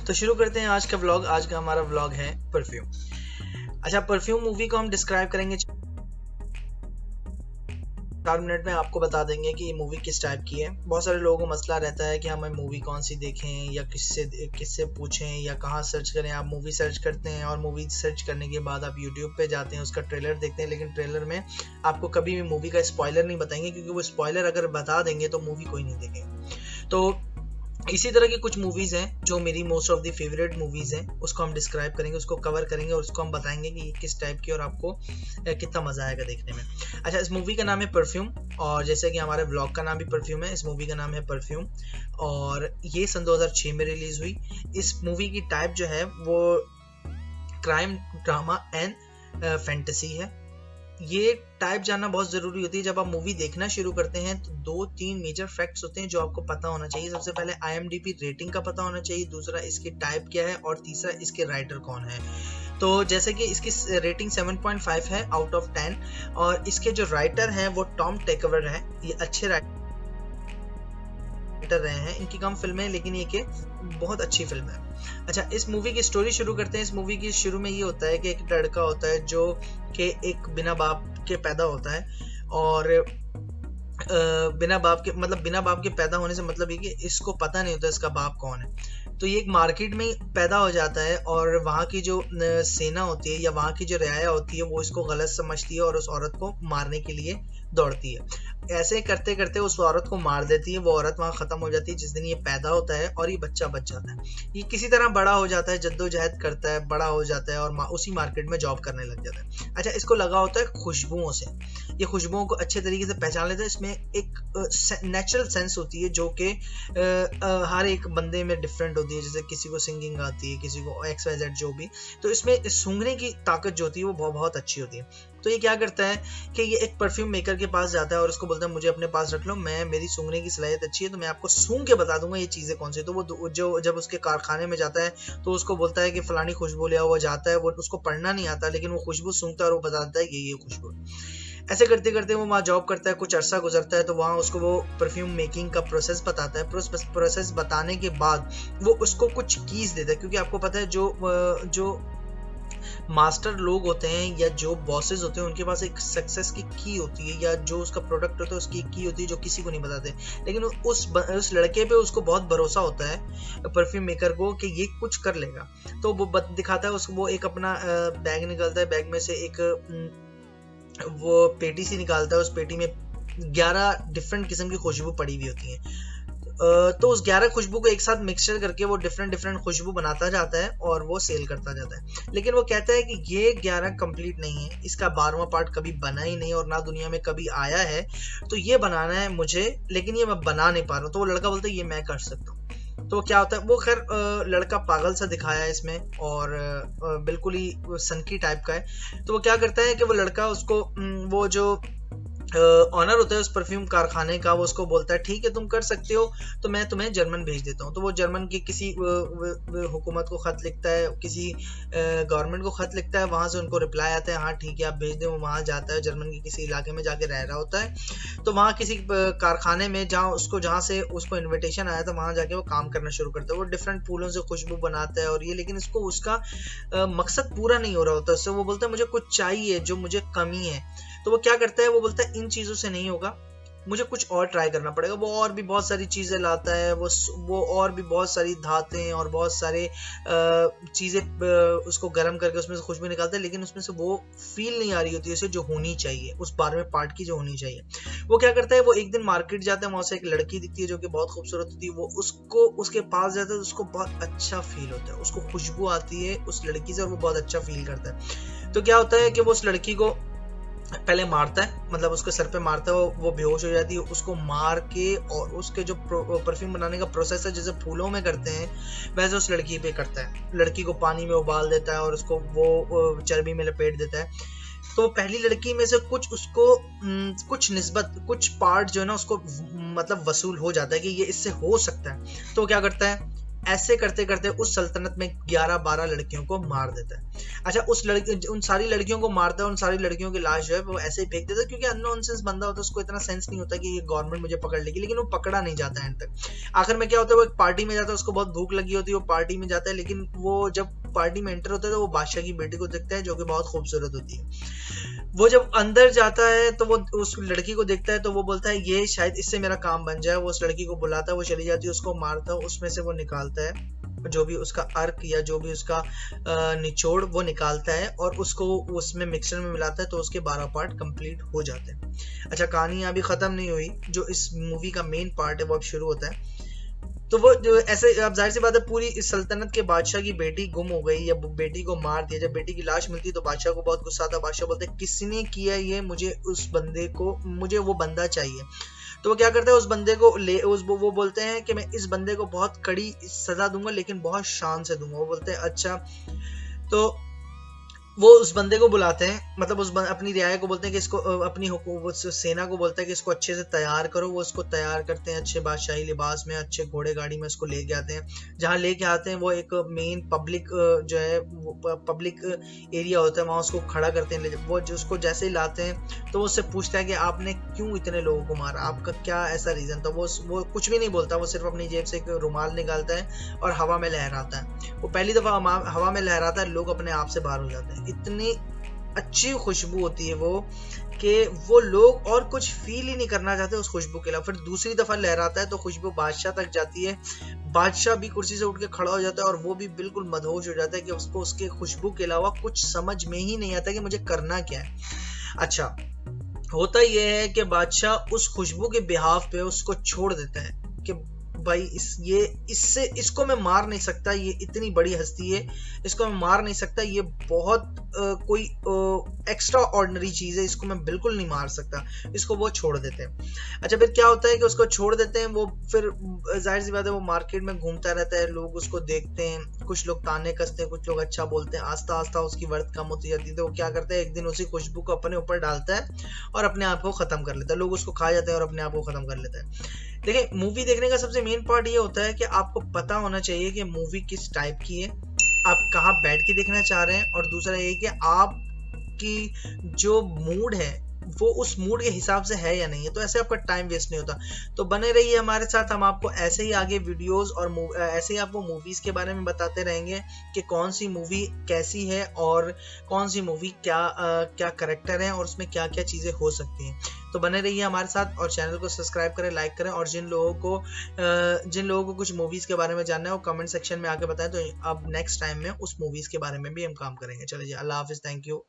तो शुरू करते हैं आज का व्लॉग। आज का हमारा व्लॉग है परफ्यूम। अच्छा, परफ्यूम मूवी को हम डिस्क्राइब करेंगे 4 मिनट में। आपको बता देंगे कि ये मूवी किस टाइप की है। बहुत सारे लोगों को मसला रहता है कि हमें मूवी कौन सी देखें या किससे पूछें या कहाँ सर्च करें। आप मूवी सर्च करते हैं और मूवी सर्च करने के बाद आप यूट्यूब पे जाते हैं, उसका ट्रेलर देखते हैं, लेकिन ट्रेलर में आपको कभी भी मूवी का स्पॉइलर नहीं बताएंगे, क्योंकि वो स्पॉइलर अगर बता देंगे तो मूवी कोई नहीं देखेगा। तो इसी तरह की कुछ मूवीज हैं जो मेरी most of the favourite movies हैं, उसको हम डिस्क्राइब करेंगे, उसको कवर करेंगे और उसको हम बताएंगे कि ये किस टाइप की और आपको कितना मजा आएगा देखने में। अच्छा, इस मूवी का नाम है परफ्यूम, और जैसे कि हमारे व्लॉग का नाम भी परफ्यूम है, इस मूवी का नाम है परफ्यूम, और ये सन 2006 में रिलीज हुई। इस मूवी की टाइप जो है वो क्राइम, ड्रामा एंड फैंटेसी है। ये टाइप जानना बहुत जरूरी होती है। जब आप मूवी देखना शुरू करते हैं तो 2-3 मेजर फैक्ट्स होते हैं जो आपको पता होना चाहिए। सबसे पहले IMDb रेटिंग का पता होना चाहिए, दूसरा इसकी टाइप क्या है, और तीसरा इसके राइटर कौन है। तो जैसे कि इसकी रेटिंग 7.5 है आउट ऑफ 10, और इसके जो राइटर हैं वो टॉम टेकवर है। ये अच्छे राइटर रहे हैं, इनकी कम फिल्में लेकिन ये के बहुत अच्छी फिल्म है। अच्छा, इस मूवी की स्टोरी शुरू करते हैं। इस मूवी की शुरू में ये होता है कि एक लड़का होता है जो कि एक बिना बाप के पैदा होता है, और बिना बाप के पैदा होने से मतलब ये कि इसको पता नहीं होता इसका बाप कौन है। तो ये एक मार्केट में पैदा हो जाता है, और वहाँ की जो सेना होती है या वहाँ की जो रियाया होती है वो इसको गलत समझती है और उस औरत को मारने के लिए दौड़ती है। ऐसे करते करते उस औरत को मार देती है। वो औरत वहाँ खत्म हो जाती है जिस दिन ये पैदा होता है, और ये बच्चा बच जाता है। ये किसी तरह बड़ा हो जाता है, जद्दोजहद करता है, बड़ा हो जाता है और उसी मार्केट में जॉब करने लग जाता है। अच्छा, इसको लगा होता है खुशबुओं से। ये खुशबुओं को अच्छे तरीके से पहचान लेता है। इसमें एक नेचुरल सेंस होती है जो कि हर एक बंदे में डिफरेंट होती है। जैसे किसी को सिंगिंग आती है, किसी को XYZ जो भी। तो इसमें सूंघने की ताकत जो होती है वो बहुत बहुत अच्छी होती है। तो ये क्या करता है कि ये एक परफ्यूम मेकर के पास जाता है और उसको बोलता है मुझे अपने पास रख लो, मेरी सूंघने की सलाहियत अच्छी है, तो मैं आपको सूंघ के बता दूंगा ये चीज़ें कौन सी। तो वो जो जब उसके कारखाने में जाता है तो उसको बोलता है कि फलानी खुशबू ले आओ। वो जाता है, वो उसको पढ़ना नहीं आता लेकिन वो खुशबू सूंघता है और वो बताता है ये खुशबू। ऐसे करते करते वो वहाँ जॉब करता है, कुछ अरसा गुजरता है, तो वहाँ उसको वो परफ्यूम मेकिंग का प्रोसेस बताता है। प्रोसेस बताने के बाद वो उसको कुछ कीज देता है, क्योंकि आपको पता है जो मास्टर लोग होते हैं या जो बॉसेस होते हैं उनके पास एक सक्सेस की की होती है, या जो उसका प्रोडक्ट होता है उसकी एक की होती है जो किसी को नहीं बताते। लेकिन उस लड़के पे उसको बहुत भरोसा होता है परफ्यूम मेकर को कि ये कुछ कर लेगा। तो वो दिखाता है उसको, वो एक अपना बैग निकालता है, बैग में से एक वो पेटी सी निकालता है। उस पेटी में 11 डिफरेंट किस्म की खुशबू पड़ी हुई होती हैं। तो उस 11 खुशबू को एक साथ मिक्सचर करके वो डिफरेंट खुशबू बनाता जाता है और वो सेल करता जाता है। लेकिन वो कहता है कि ये 11 कंप्लीट नहीं है, इसका 12वां पार्ट कभी बना ही नहीं और ना दुनिया में कभी आया है, तो ये बनाना है मुझे, लेकिन ये मैं बना नहीं पा रहा हूँ। तो वो लड़का बोलता है ये मैं कर सकता हूँ। तो क्या होता है, वो खैर लड़का पागल सा दिखाया है इसमें, और बिल्कुल ही सनकी टाइप का है। तो वो क्या करता है कि वो लड़का उसको वो जो ऑनर होता है उस परफ्यूम कारखाने का, वो उसको बोलता है ठीक है तुम कर सकते हो, तो मैं तुम्हें जर्मन भेज देता हूँ। तो वो जर्मन की किसी हुकूमत को खत लिखता है, किसी गवर्नमेंट को खत लिखता है, वहां से उनको रिप्लाई आता है हाँ ठीक है आप भेज दें। वो वहां जाता है, जर्मन के किसी इलाके में जाके रह रहा होता है। तो वहाँ किसी कारखाने में जहाँ से उसको इन्विटेशन आया था वहां जाके वो काम करना शुरू करता है। वो डिफरेंट फूलों से खुशबू बनाता है और ये, लेकिन इसको उसका मकसद पूरा नहीं हो रहा होता। उससे वो बोलता है मुझे कुछ चाहिए जो मुझे कमी है। तो वो क्या करता है, वो बोलता है इन चीज़ों से नहीं होगा, मुझे कुछ और ट्राई करना पड़ेगा। वो और भी बहुत सारी चीज़ें लाता है, वो और भी बहुत सारी धातें और बहुत सारे चीज़ें उसको गर्म करके उसमें से खुशबू निकालता है, लेकिन उसमें से वो फील नहीं आ रही होती है उसे जो होनी चाहिए, उस 12वें पार्ट की जो होनी चाहिए। वो क्या करता है, वो एक दिन मार्केट जाता है, वहाँ से एक लड़की दिखती है जो कि बहुत खूबसूरत होती है। वो उसके पास जाता है तो उसको बहुत अच्छा फील होता है, उसको खुशबू आती है उस लड़की से और वो बहुत अच्छा फील करता है। तो क्या होता है कि वो उस लड़की को पहले मारता है, मतलब उसके सर पे मारता है, वो बेहोश हो जाती है। उसको मार के और उसके जो परफ्यूम बनाने का प्रोसेस है जैसे फूलों में करते हैं वैसे उस लड़की पे करता है। लड़की को पानी में उबाल देता है और उसको वो चर्बी में लपेट देता है। तो पहली लड़की में से कुछ पार्ट जो है ना उसको मतलब वसूल हो जाता है कि ये इससे हो सकता है। तो क्या करता है, ऐसे करते करते उस सल्तनत में 11-12 लड़कियों को मार देता है। अच्छा, उन सारी लड़कियों को मारता है, उन सारी लड़कियों की लाश जो है वो ऐसे ही फेंक देता है, क्योंकि अननोनसेंस बंदा होता है, उसको इतना सेंस नहीं होता कि ये गवर्नमेंट मुझे पकड़ लेगी, लेकिन वो पकड़ा नहीं जाता एंड तक। आखिर में क्या होता है, वो एक पार्टी में जाता है, उसको बहुत भूख लगी होती है, वो पार्टी में जाता है, लेकिन वो जब पार्टी में एंटर होता है तो वो बादशाह की बेटी को देखता है, जो कि बहुत खूबसूरत होती है। वो जब अंदर जाता है तो वो उस लड़की को देखता है, तो वो बोलता है ये शायद इससे मेरा काम बन जाए। वो उस लड़की को बुलाता है, वो चली जाती है, उसको मारता है, उसमें से वो निकालता है जो भी उसका अर्क या जो भी उसका निचोड़ वो निकालता है, और उसको उसमें मिक्सर में मिलाता है, तो उसके 12 पार्ट कंप्लीट हो जाते हैं। अच्छा, कहानी अभी खत्म नहीं हुई, जो इस मूवी का मेन पार्ट है वो अब शुरू होता है। तो वो जो ऐसे, अब जाहिर सी बात है, पूरी इस सल्तनत के बादशाह की बेटी गुम हो गई या बेटी को मार दिया। जब बेटी की लाश मिलती तो बादशाह को बहुत गुस्सा आता। बादशाह बोलते हैं किसने किया ये, मुझे उस बंदे को, मुझे वो बंदा चाहिए। तो वो क्या करता है, उस बंदे को वो बोलते हैं कि मैं इस बंदे को बहुत कड़ी सजा दूंगा, लेकिन बहुत शान से दूंगा। वो बोलते हैं अच्छा। तो वो उस बंदे को बुलाते हैं, मतलब अपनी रियाया को बोलते हैं कि इसको अपनी सेना को बोलता है कि इसको अच्छे से तैयार करो। वो उसको तैयार करते हैं अच्छे बादशाही लिबास में, अच्छे घोड़े गाड़ी में उसको लेके आते हैं। जहाँ लेके आते हैं वो एक मेन पब्लिक जो है पब्लिक एरिया होता है, वहाँ उसको खड़ा करते हैं। वो जो उसको जैसे ही लाते हैं तो वो उससे पूछता है कि आपने क्यों इतने लोगों को मारा, आपका क्या ऐसा रीजन था। वो कुछ भी नहीं बोलता, वो सिर्फ अपनी जेब से एक रुमाल निकालता है और हवा में लहराता है। वो पहली दफा हवा में लहराता है, लोग अपने आप से बाहर हो जाते हैं। इतनी अच्छी खुशबू होती है वो कि वो लोग और कुछ फील ही नहीं करना चाहते उस खुशबू के अलावा। फिर दूसरी दफा लहराता है तो खुशबू बादशाह तक जाती है। बादशाह भी कुर्सी से उठ के खड़ा हो जाता है और वो भी बिल्कुल मदहोश हो जाता है कि उसको उसके खुशबू के अलावा कुछ समझ में ही नहीं आता कि मुझे करना क्या है। अच्छा, होता यह है कि बादशाह उस खुशबू के बिहाफ पे उसको छोड़ देता है कि भाई इसको मैं मार नहीं सकता, ये इतनी बड़ी हस्ती है, इसको मैं मार नहीं सकता, ये बहुत कोई एक्स्ट्रा ऑर्डिनरी चीज है, इसको मैं बिल्कुल नहीं मार सकता। इसको वो छोड़ देते हैं। अच्छा, फिर क्या होता है कि उसको छोड़ देते हैं। वो फिर जाहिर सी बात है वो मार्केट में घूमता रहता है, लोग उसको देखते हैं, कुछ लोग ताने कसते हैं, कुछ लोग अच्छा बोलते हैं। आस्ता आस्ता उसकी वर्थ कम होती जाती है। तो वो क्या करता है, एक दिन उसी खुशबू को अपने ऊपर डालता है और अपने आप को खत्म कर लेता है। लोग उसको खा जाते हैं और अपने आप को खत्म कर लेता है। देखिए, मूवी देखने का सबसे मेन पार्ट ये होता है कि आपको पता होना चाहिए कि मूवी किस टाइप की है, आप कहाँ बैठ के देखना चाह रहे हैं, और दूसरा ये कि आपकी जो मूड है वो उस मूड के हिसाब से है या नहीं है। तो ऐसे आपका टाइम वेस्ट नहीं होता। तो बने रहिए हमारे साथ, हम आपको ऐसे ही आगे वीडियोस और ऐसे ही आपको मूवीज के बारे में बताते रहेंगे कि कौन सी मूवी कैसी है और कौन सी मूवी क्या करेक्टर है और उसमें क्या क्या चीजें हो सकती हैं। तो बने रहिए हमारे साथ और चैनल को सब्सक्राइब करें, लाइक करें, और जिन लोगों को कुछ मूवीज के बारे में जानना है वो कमेंट सेक्शन में आके बताएं, तो अब नेक्स्ट टाइम में उस मूवीज के बारे में भी हम काम करेंगे। चलिए, अल्लाह हाफिज, थैंक यू।